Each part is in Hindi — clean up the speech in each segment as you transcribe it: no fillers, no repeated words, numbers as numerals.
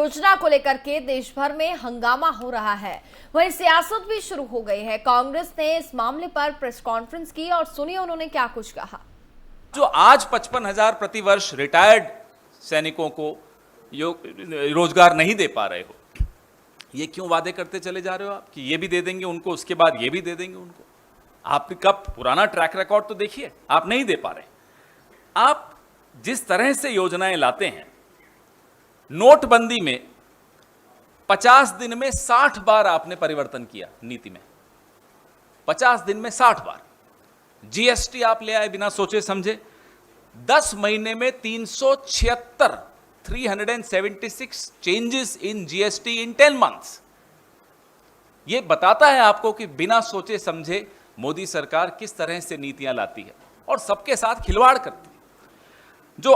योजना को लेकर के देश भर में हंगामा हो रहा है। वहीं सियासत भी शुरू हो गई है। कांग्रेस ने इस मामले पर प्रेस कॉन्फ्रेंस की और सुनिए उन्होंने क्या कुछ कहा। जो आज 55,000 प्रति वर्ष रिटायर्ड सैनिकों को रोजगार नहीं दे पा रहे हो, ये क्यों वादे करते चले जा रहे हो आप कि ये भी दे देंगे उनको, उसके बाद ये भी दे देंगे उनको? आपका पुराना ट्रैक रिकॉर्ड तो देखिए, आप नहीं दे पा रहे। आप जिस तरह से योजनाएं लाते हैं, नोटबंदी में 50 दिन में 60 बार आपने परिवर्तन किया नीति में, 50 दिन में 60 बार। जीएसटी आप ले आए बिना सोचे समझे, 10 महीने में 376 changes in GST in 10 months. यह बताता है आपको कि बिना सोचे समझे मोदी सरकार किस तरह से नीतियां लाती है और सबके साथ खिलवाड़ करती है। जो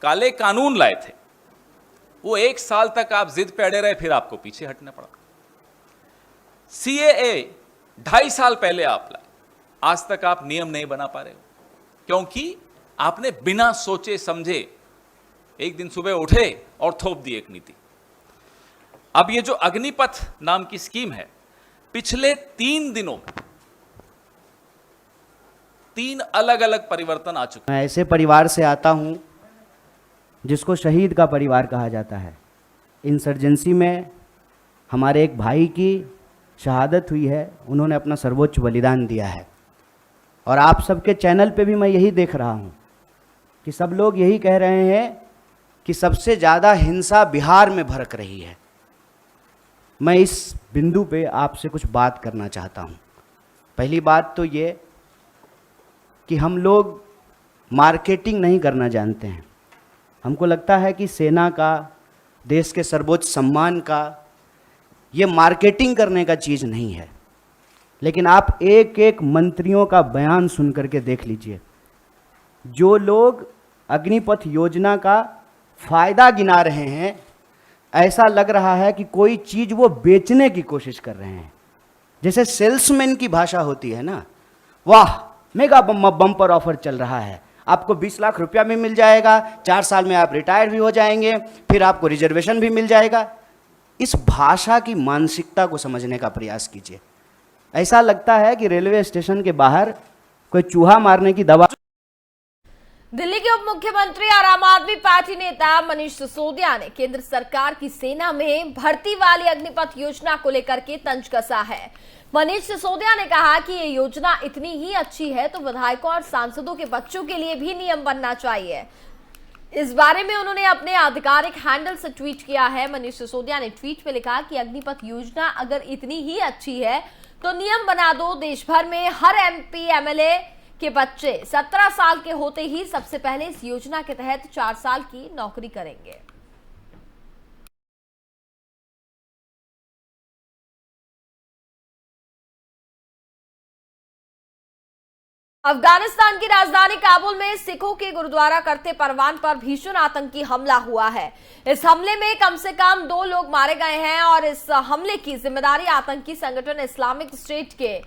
काले कानून लाए थे वो 1 साल तक आप जिद पे अड़े रहे, फिर आपको पीछे हटना पड़ा। सीएए 2.5 साल पहले आप लाए, आज तक आप नियम नहीं बना पा रहे हो क्योंकि आपने बिना सोचे समझे एक दिन सुबह उठे और थोप दी एक नीति। अब ये जो अग्निपथ नाम की स्कीम है, पिछले 3 दिनों में 3 अलग अलग परिवर्तन आ चुके हैं। मैं ऐसे परिवार से आता हूं जिसको शहीद का परिवार कहा जाता है। इंसर्जेंसी में हमारे एक भाई की शहादत हुई है, उन्होंने अपना सर्वोच्च बलिदान दिया है। और आप सबके चैनल पे भी मैं यही देख रहा हूं कि सब लोग यही कह रहे हैं कि सबसे ज़्यादा हिंसा बिहार में भड़क रही है। मैं इस बिंदु पे आपसे कुछ बात करना चाहता हूं। पहली बात तो ये कि हम लोग मार्केटिंग नहीं करना जानते हैं। हमको लगता है कि सेना का, देश के सर्वोच्च सम्मान का, ये मार्केटिंग करने का चीज़ नहीं है। लेकिन आप एक एक मंत्रियों का बयान सुन करके देख लीजिए। जो लोग अग्निपथ योजना का फ़ायदा गिना रहे हैं, ऐसा लग रहा है कि कोई चीज़ वो बेचने की कोशिश कर रहे हैं। जैसे सेल्समैन की भाषा होती है ना, वाह मेगा बम्पर ऑफर चल रहा है, आपको 20 लाख रुपया भी मिल जाएगा, 4 साल में आप रिटायर भी हो जाएंगे, फिर आपको रिजर्वेशन भी मिल जाएगा। इस भाषा की मानसिकता को समझने का प्रयास कीजिए। ऐसा लगता है कि रेलवे स्टेशन के बाहर कोई चूहा मारने की दवा। दिल्ली के उप मुख्यमंत्री और आम आदमी पार्टी नेता मनीष सिसोदिया ने केंद्र सरकार की सेना में भर्ती वाली अग्निपथ योजना को लेकर के तंज कसा है। मनीष सिसोदिया ने कहा कि ये योजना इतनी ही अच्छी है तो विधायकों और सांसदों के बच्चों के लिए भी नियम बनना चाहिए। इस बारे में उन्होंने अपने आधिकारिक हैंडल से ट्वीट किया है। मनीष सिसोदिया ने ट्वीट में लिखा कि अग्निपथ योजना अगर इतनी ही अच्छी है तो नियम बना दो। देश भर में हर एमपी एमएलए के बच्चे 17 साल के होते ही सबसे पहले इस योजना के तहत 4 साल की नौकरी करेंगे। अफगानिस्तान की राजधानी काबुल में सिखों के गुरुद्वारा करते परवान पर भीषण आतंकी हमला हुआ है। इस हमले में कम से कम 2 लोग मारे गए हैं और इस हमले की जिम्मेदारी आतंकी संगठन इस्लामिक स्टेट के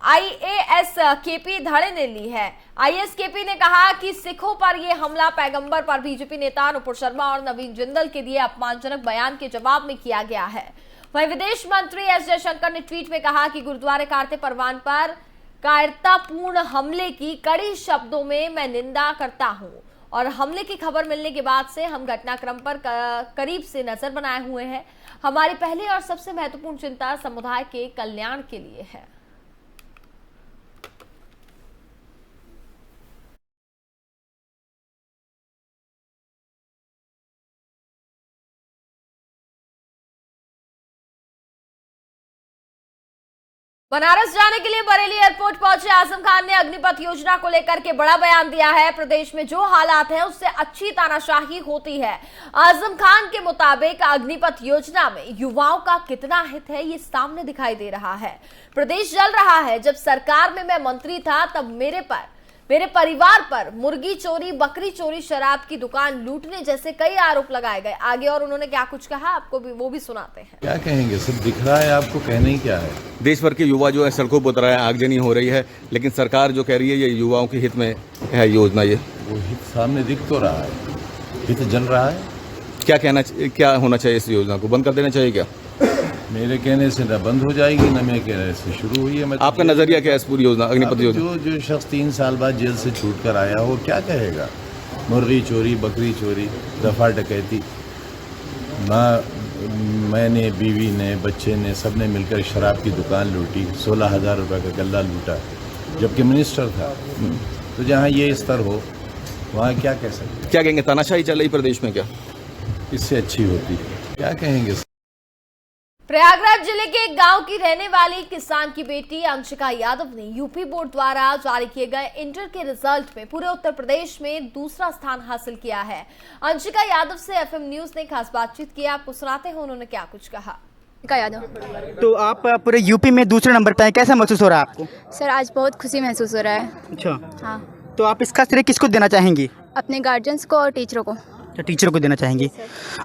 आईएसकेपी धड़े ने ली है। आईएसकेपी ने कहा कि सिखों पर यह हमला पैगंबर पर बीजेपी नेता नुपुर शर्मा और नवीन जिंदल के दिए अपमानजनक बयान के जवाब में किया गया है। वहीं विदेश मंत्री एस जयशंकर ने ट्वीट में कहा कि गुरुद्वारे करते परवान पर कायरतापूर्ण हमले की कड़ी शब्दों में मैं निंदा करता हूं और हमले की खबर मिलने के बाद से हम घटनाक्रम पर करीब से नजर बनाए हुए हैं। हमारी पहली और सबसे महत्वपूर्ण चिंता समुदाय के कल्याण के लिए है। बनारस जाने के लिए बरेली एयरपोर्ट पहुंचे आजम खान ने अग्निपथ योजना को लेकर के बड़ा बयान दिया है। प्रदेश में जो हालात हैं उससे अच्छी तानाशाही होती है। आजम खान के मुताबिक अग्निपथ योजना में युवाओं का कितना हित है ये सामने दिखाई दे रहा है। प्रदेश जल रहा है। जब सरकार में मैं मंत्री था तब मेरे परिवार पर मुर्गी चोरी, बकरी चोरी, शराब की दुकान लूटने जैसे कई आरोप लगाए गए। आगे और उन्होंने क्या कुछ कहा आपको भी वो भी सुनाते हैं। क्या कहेंगे, सब दिख रहा है आपको, कहने ही क्या है। देश भर के युवा जो है सड़कों पर उतर रहा है, आगजनी हो रही है, लेकिन सरकार जो कह रही है ये युवाओं के हित में है योजना। ये वो हित सामने दिख तो रहा है, हित जल रहा है। क्या होना चाहिए इस योजना को? बंद कर देना चाहिए क्या? मेरे कहने से न बंद हो जाएगी, न मेरे कहने से शुरू हुई है। मैं आपका नजरिया क्या है इस पूरी योजना, अग्निपथ योजना? जो शख्स 3 साल बाद जेल से छूट कर आया हो क्या कहेगा? मुर्गी चोरी, बकरी चोरी, दफा डकैती, मैंने, बीवी ने, बच्चे ने, सब ने मिलकर शराब की दुकान लूटी, 16,000 रुपये का गल्ला लूटा, जबकि मिनिस्टर था। तो जहाँ ये स्तर हो वहाँ क्या कह सकते? क्या कहेंगे, तानाशाही चल रही प्रदेश में क्या? इससे अच्छी होती क्या कहेंगे? प्रयागराज जिले के एक गांव की रहने वाली किसान की बेटी अंशिका यादव ने यूपी बोर्ड द्वारा जारी किए गए इंटर के रिजल्ट में पूरे उत्तर प्रदेश में दूसरा स्थान हासिल किया है। अंशिका यादव से एफएम न्यूज ने खास बातचीत की, आपको सुनाते हैं उन्होंने क्या कुछ कहा। यादव, तो आप पूरे यूपी में दूसरे नंबर पे आए, कैसा महसूस हो रहा है आपको? सर आज बहुत खुशी महसूस हो रहा है। अच्छा, हाँ, तो आप इसका श्रेय किसको देना चाहेंगी? अपने गार्जियंस को और टीचरों को। अच्छा, टीचर को देना चाहेंगी।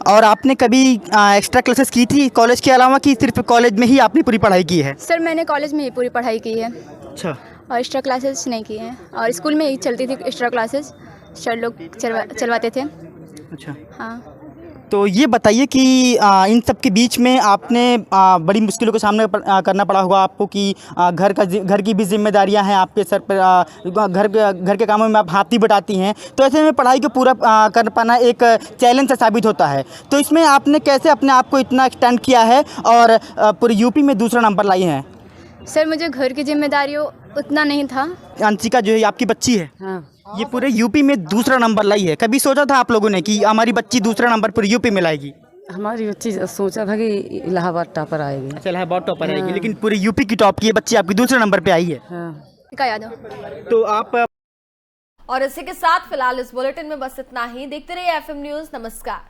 और आपने कभी एक्स्ट्रा क्लासेस की थी कॉलेज के अलावा, कि सिर्फ कॉलेज में ही आपने पूरी पढ़ाई की है? सर मैंने कॉलेज में ही पूरी पढ़ाई की है। अच्छा, और एक्स्ट्रा क्लासेस नहीं की हैं, और स्कूल में ही चलती थी एक्स्ट्रा क्लासेस, सर लोग चलवाते थे। अच्छा, हाँ, तो ये बताइए कि इन सब के बीच में आपने बड़ी मुश्किलों का सामना करना पड़ा होगा आपको, कि घर की भी जिम्मेदारियां हैं आपके सर पर, घर के कामों में आप हाथ ही बटाती हैं, तो ऐसे में पढ़ाई को पूरा कर पाना एक चैलेंज सा साबित होता है। तो इसमें आपने कैसे अपने आप को इतना एक्सटेंड किया है और पूरे यूपी में दूसरा नंबर लाई हैं? सर मुझे घर की जिम्मेदारियों उतना नहीं था। अंशिका जो है आपकी बच्ची है, ये पूरे यूपी में दूसरा नंबर लाई है। कभी सोचा था आप लोगों ने कि हमारी बच्ची दूसरा नंबर पूरे यूपी में लाएगी? हमारी बच्ची सोचा था कि इलाहाबाद टॉपर आएगी। अच्छा, इलाहाबाद टॉपर आएगी, लेकिन पूरे यूपी की टॉप की ये बच्ची आपकी दूसरे नंबर पे आई है। यादव, तो आप और इसी के साथ फिलहाल इस बुलेटिन में बस इतना ही। देखते रहिए एफएम न्यूज। नमस्कार।